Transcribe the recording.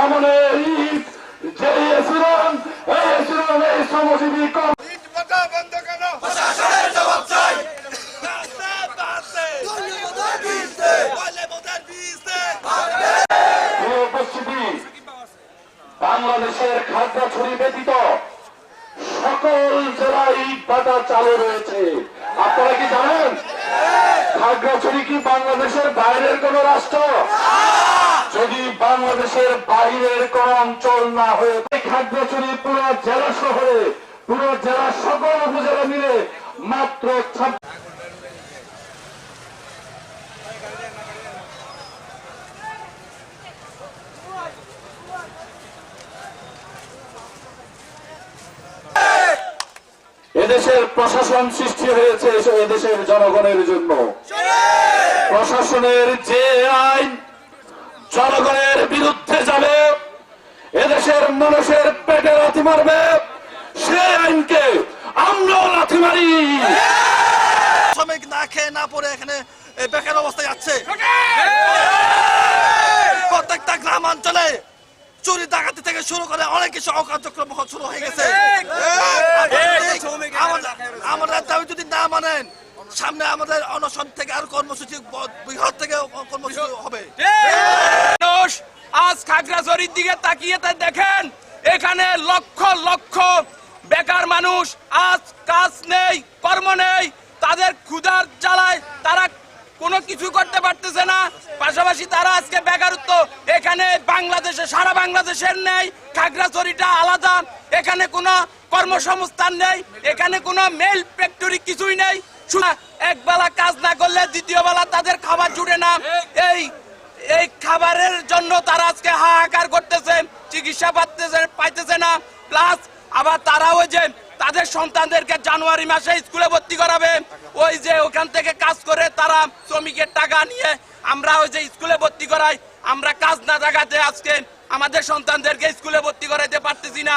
দমনের ঈদ যে এসিরাম এই শ্রমজীবী বন্ধ কেন? প্রশাসনের জবাব চাই। উপস্থিতি বাংলাদেশের খাগড়াছড়ি ব্যতীত সকল জেলায় ইট ভাটা চালু রয়েছে। আপনারা কি জানেন খাগড়াছড়ি কি বাংলাদেশের বাইরের কোন রাষ্ট্র? যদি বাংলাদেশের বাইরের কোন অঞ্চল না হয়ে খাগড়াছড়ি পুরো জেলা শহরে পুরো জেলার সকল উপজেলা মিলে মাত্র এদেশের প্রশাসন সৃষ্টি হয়েছে এদেশের জনগণের জন্য। প্রশাসনের যে আইন জনগণের বিরুদ্ধে যাবে, এদেশের মানুষের পেটে লাথি মারবে, সেই আইনকে আমরাও লাথি মারি। শ্রমিক না খেয়ে না পড়ে এখানে বেকার অবস্থায় যাচ্ছে। প্রত্যেকটা গ্রামাঞ্চলে চুরি ডাকাতি থেকে শুরু করে অনেক কিছু অকার্যক্রম শুরু হয়ে গেছে। আমাদের দাবি যদি না মানেন, সামনে আমাদের অনশন থেকে আর কর্মসূচি বৃহৎ থেকে কর্মসূচি হবে। আজ খাগড়াছড়ির দিকে তাকিয়ে দেখেন, এখানে লক্ষ লক্ষ বেকার মানুষ, আজ কাজ নেই, কর্ম নেই, তাদের ক্ষুধার জ্বালায় তারা কোনো কিছু করতে পারতেছে না। পাশাপাশি তারা আজকে বেকারত্ব এখানে বাংলাদেশে সারা বাংলাদেশের নেই, খাগড়াছড়িটা আলাদা। এখানে কোনো কর্মসংস্থান নেই, এখানে কোনো মেল ফ্যাক্টরি কিছুই নেই। এক বেলা কাজ না করলে দ্বিতীয় বেলা তাদের খাবার জুড়ে না। এই খাবারের জন্য তারা আজকে হাহাকার করতেছে, চিকিৎসা পাইতেছে না। প্লাস আবার তারা ওই যে তাদের সন্তানদেরকে জানুয়ারি মাসে স্কুলে ভর্তি করাবে, ওই যে ওখান থেকে কাজ করে তারা শ্রমিকের টাকা নিয়ে আমরা ওই যে স্কুলে ভর্তি করাই, আমরা কাজ না থাকাতে আজকে আমাদের সন্তানদেরকে স্কুলে ভর্তি করাইতে পারতেছি না।